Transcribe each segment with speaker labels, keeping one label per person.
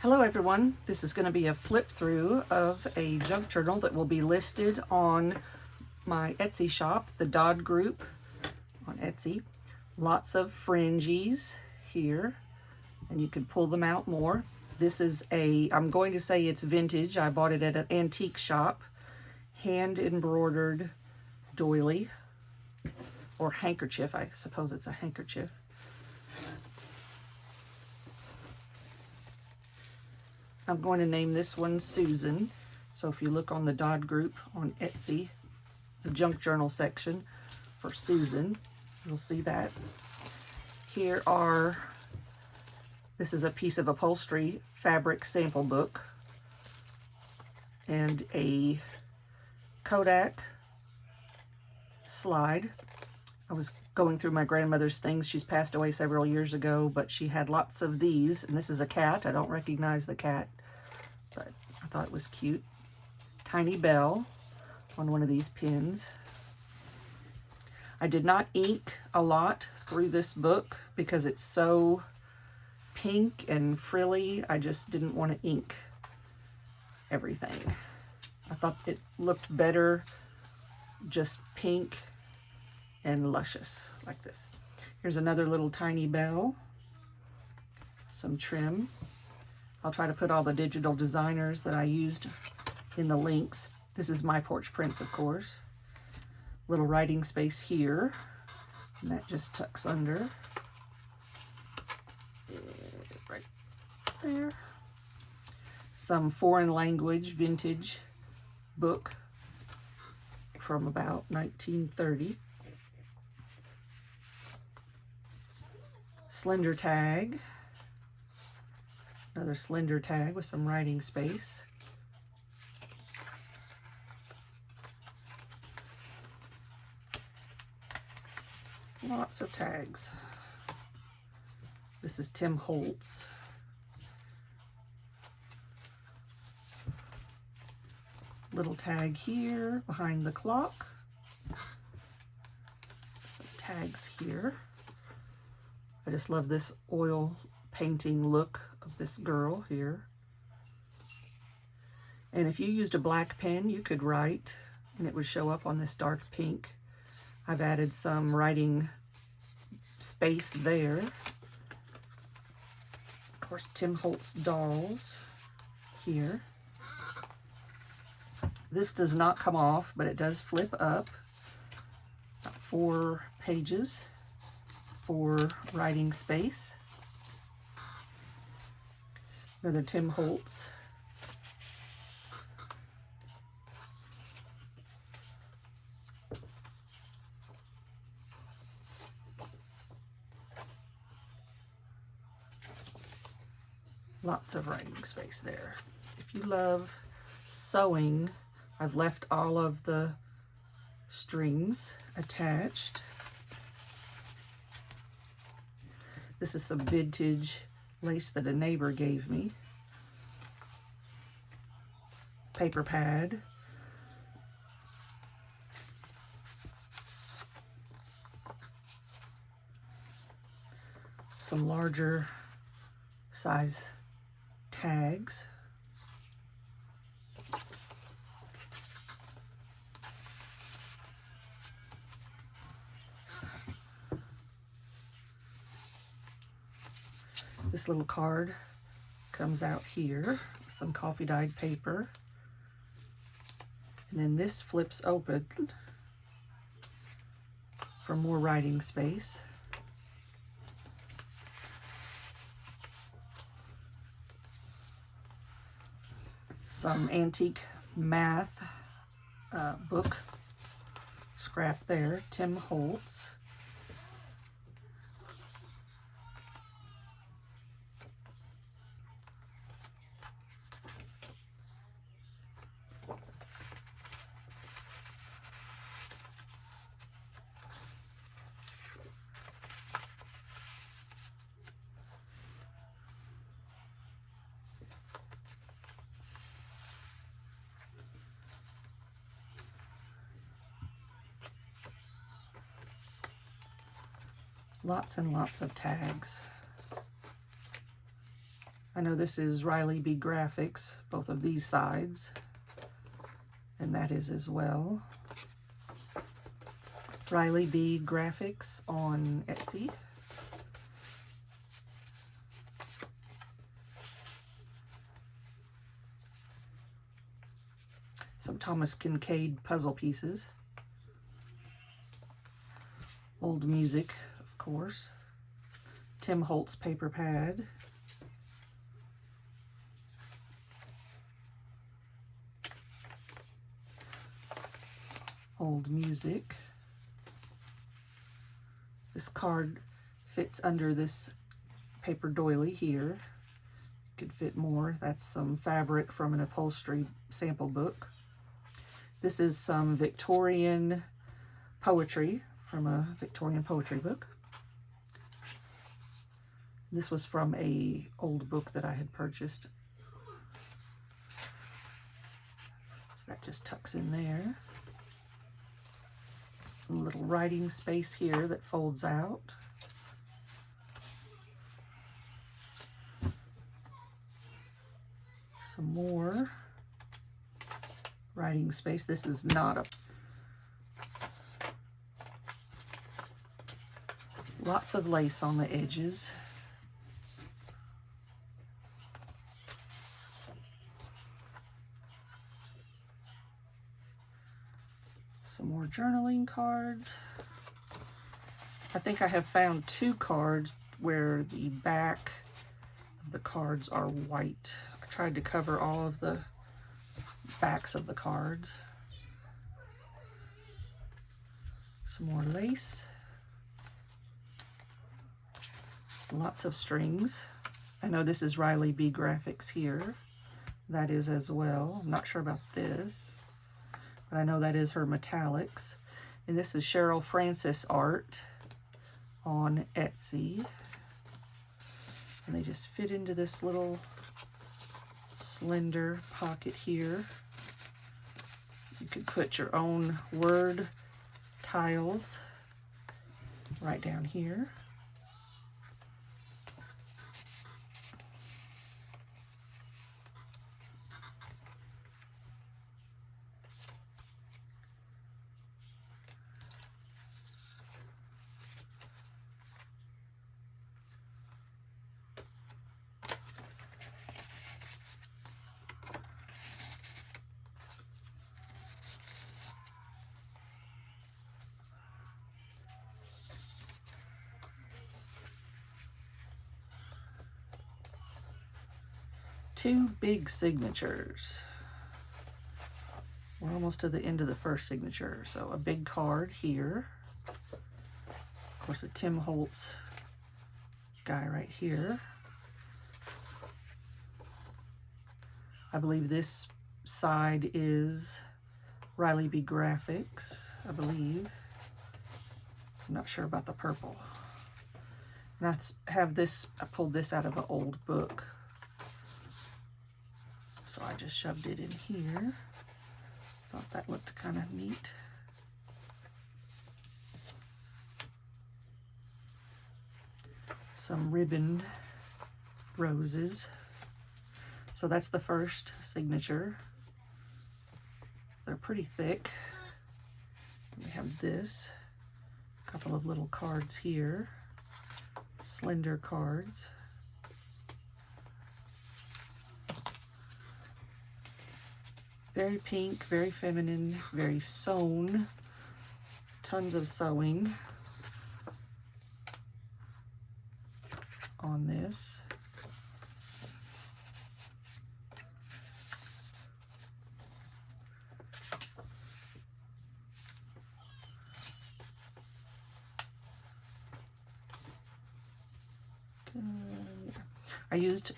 Speaker 1: Hello everyone, this is going to be a flip through of a junk journal that will be listed on my Etsy shop, TheDoddGroup on Etsy. Lots of fringies here, and you can pull them out more. This is I'm going to say it's vintage. I bought it at an antique shop. Hand embroidered doily, or handkerchief. I suppose it's a handkerchief. I'm going to name this one Susan. So if you look on the TheDoddGroup on Etsy, the junk journal section for Susan, you'll see that. This is a piece of upholstery fabric sample book and a Kodak slide. I was going through my grandmother's things. She's passed away several years ago, but she had lots of these, and this is a cat. I don't recognize the cat, but I thought it was cute. Tiny bell on one of these pins. I did not ink a lot through this book because it's so pink and frilly. I just didn't want to ink everything. I thought it looked better just pink and luscious like this. Here's another little tiny bell, some trim. I'll try to put all the digital designers that I used in the links. This is MyPorchPrints, of course. Little writing space here, and that just tucks under. Right there. Some foreign language vintage book from about 1930. Slender tag, another slender tag with some writing space. Lots of tags. This is Tim Holtz. Little tag here behind the clock. Some tags here. I just love this oil painting look of this girl here. And if you used a black pen, you could write and it would show up on this dark pink. I've added some writing space there. Of course, Tim Holtz dolls here. This does not come off, but it does flip up. About 4 pages. For writing space. Another Tim Holtz. Lots of writing space there. If you love sewing, I've left all of the strings attached. This is some vintage lace that a neighbor gave me. Paper pad. Some larger size tags. This little card comes out here, some coffee dyed paper, and then this flips open for more writing space. Some antique math book scrap there, Tim Holtz. Lots and lots of tags. I know this is rileyBgraphics, both of these sides, and that is as well. rileyBgraphics on Etsy. Some Thomas Kincaid puzzle pieces. Old music, of course. Tim Holtz paper pad. Old music. This card fits under this paper doily here. Could fit more. That's some fabric from an upholstery sample book. This is some Victorian poetry from a Victorian poetry book. This was from an old book that I had purchased. So that just tucks in there. A little writing space here that folds out. Some more writing space. This is not a... Lots of lace on the edges. Some more journaling cards. I think I have found 2 cards where the back of the cards are white. I tried to cover all of the backs of the cards. Some more lace. Lots of strings. I know this is rileyBgraphics here. That is as well. I'm not sure about this, but I know that is her metallics. And this is CherylFrancisArt on Etsy. And they just fit into this little slender pocket here. You could put your own word tiles right down here. Two big signatures. We're almost to the end of the first signature. So a big card here. Of course, a Tim Holtz guy right here. I believe this side is rileyBgraphics, I believe. I'm not sure about the purple. And I have this, I pulled this out of an old book. So I just shoved it in here. Thought that looked kind of neat. Some ribboned roses. So that's the first signature. They're pretty thick. We have this. A couple of little cards here. Slender cards. Very pink, very feminine, very sewn. Tons of sewing on this. I used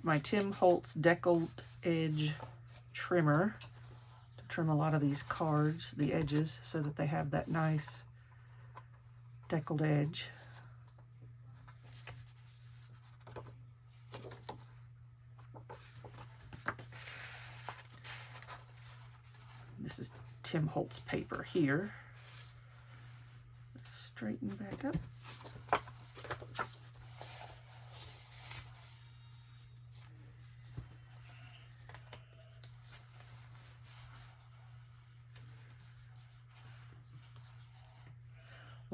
Speaker 1: my Tim Holtz deckled edge trimmer to trim a lot of these cards, the edges, so that they have that nice deckled edge. This is Tim Holtz paper here. Let's straighten back up.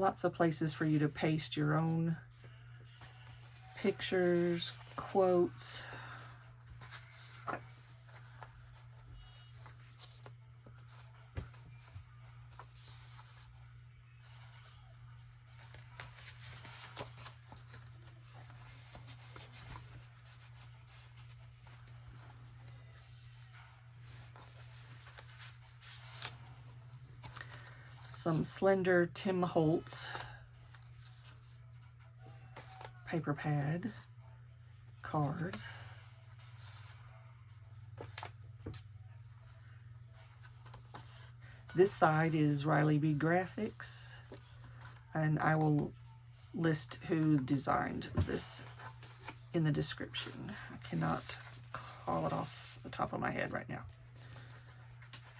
Speaker 1: Lots of places for you to paste your own pictures, quotes. Some slender Tim Holtz paper pad cards. This side is rileyBgraphics, and I will list who designed this in the description. I cannot call it off the top of my head right now.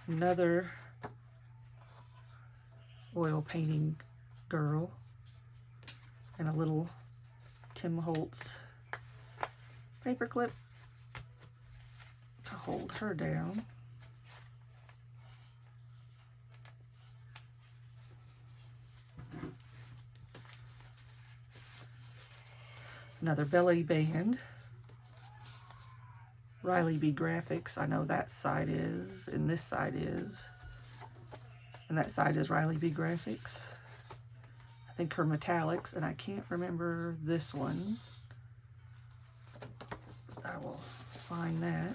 Speaker 1: Another oil painting girl and a little Tim Holtz paper clip to hold her down. Another belly band, rileyBgraphics. I know that side is, and this side is. And that side is rileyBgraphics. I think her metallics, and I can't remember this one. I will find that.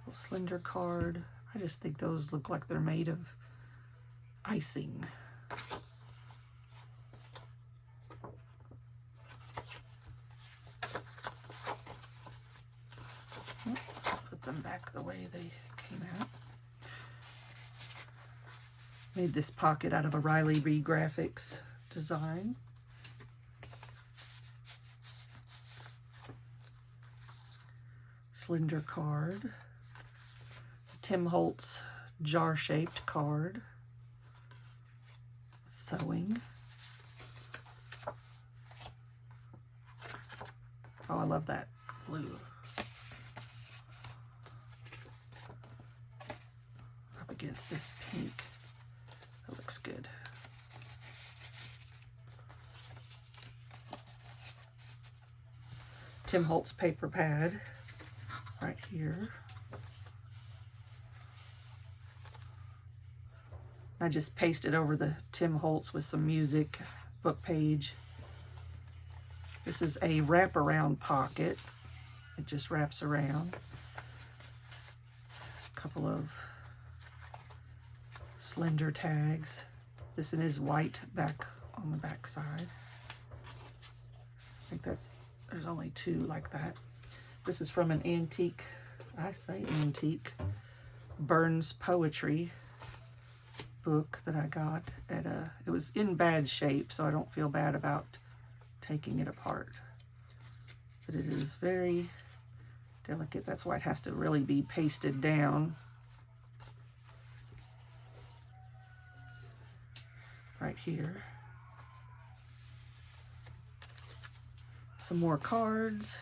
Speaker 1: Little slender card. I just think those look like they're made of icing. Put them back the way they came out. Made this pocket out of a rileyBgraphics design. Slender card. Tim Holtz jar-shaped card. Sewing. Oh, I love that blue. Up against this pink. That looks good. Tim Holtz paper pad right here. I just pasted over the Tim Holtz with some music, book page. This is a wraparound pocket. It just wraps around. A couple of slender tags. This is white back on the back side. I think there's only two like that. This is from an antique, I say antique, Burns Poetry book that I got at it was in bad shape, so I don't feel bad about taking it apart. But it is very delicate. That's why it has to really be pasted down. Right here. Some more cards.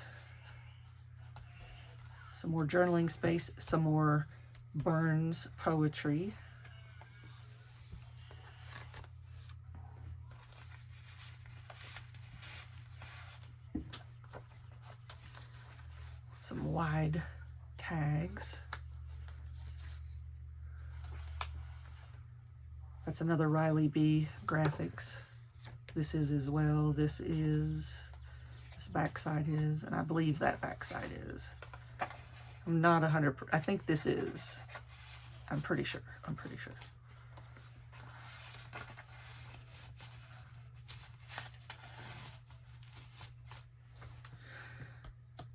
Speaker 1: Some more journaling space. Some more Burns poetry. Some wide tags. That's another rileyBgraphics. This is as well. This backside is, and I believe that backside is. I'm not 100%. I think this is. I'm pretty sure.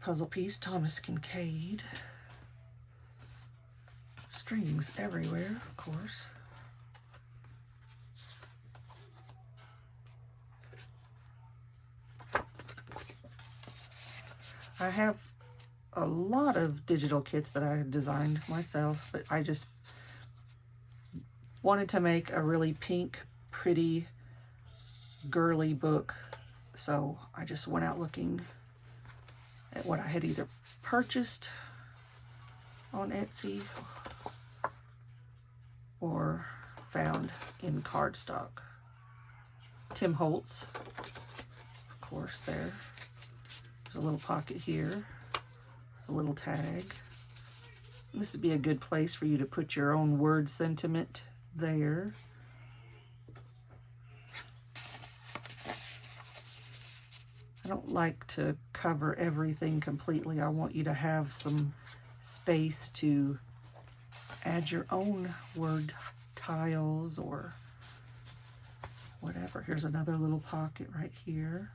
Speaker 1: Puzzle piece, Thomas Kincaid. Strings everywhere, of course. I have a lot of digital kits that I designed myself, but I just wanted to make a really pink, pretty, girly book So I just went out looking at what I had either purchased on Etsy or found in cardstock. Tim Holtz, of course, there. There's a little pocket here, a little tag. This would be a good place for you to put your own word sentiment there. I don't like to cover everything completely. I want you to have some space to add your own word tiles or whatever. Here's another little pocket right here.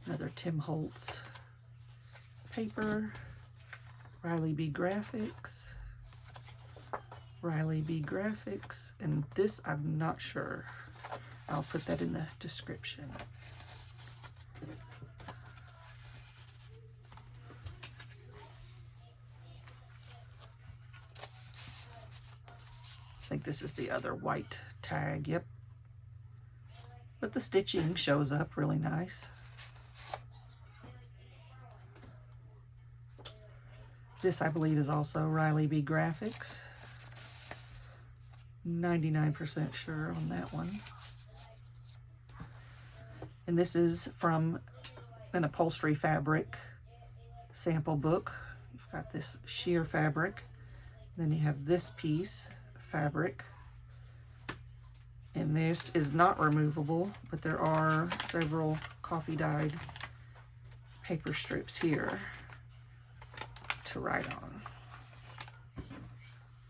Speaker 1: Another Tim Holtz paper, rileyBgraphics, rileyBgraphics, and this I'm not sure. I'll put that in the description. I think this is the other white tag, yep. But the stitching shows up really nice. This, I believe, is also rileyBgraphics. 99% sure on that one. And this is from an upholstery fabric sample book. You've got this sheer fabric. Then you have this piece, fabric. And this is not removable, but there are several coffee dyed paper strips here to write on.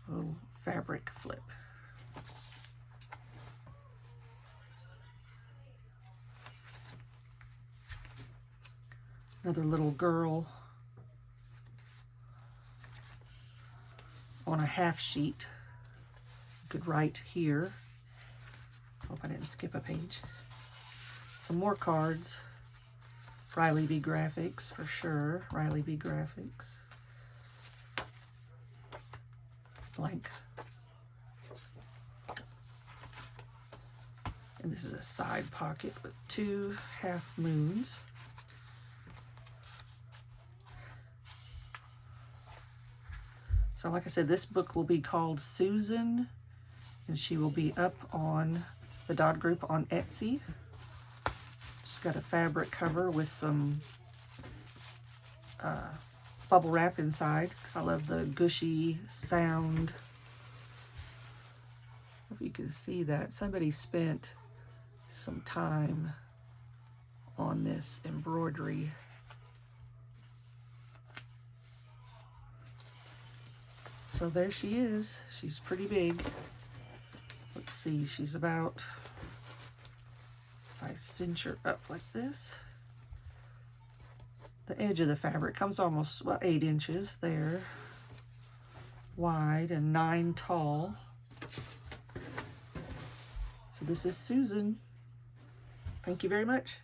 Speaker 1: Little fabric flip. Another little girl on a half sheet. You could write here. Hope I didn't skip a page. Some more cards. rileyBgraphics for sure. rileyBgraphics. Blank. And this is a side pocket with 2 half moons. So like I said, this book will be called Susan, and she will be up on TheDoddGroup on Etsy. She's got a fabric cover with some bubble wrap inside, because I love the gushy sound. If you can see that, somebody spent some time on this embroidery. So there she is. She's pretty big. Let's see, she's about, if I cinch her up like this, the edge of the fabric comes almost, well, 8 inches there, wide and 9 tall. So this is Susan. Thank you very much.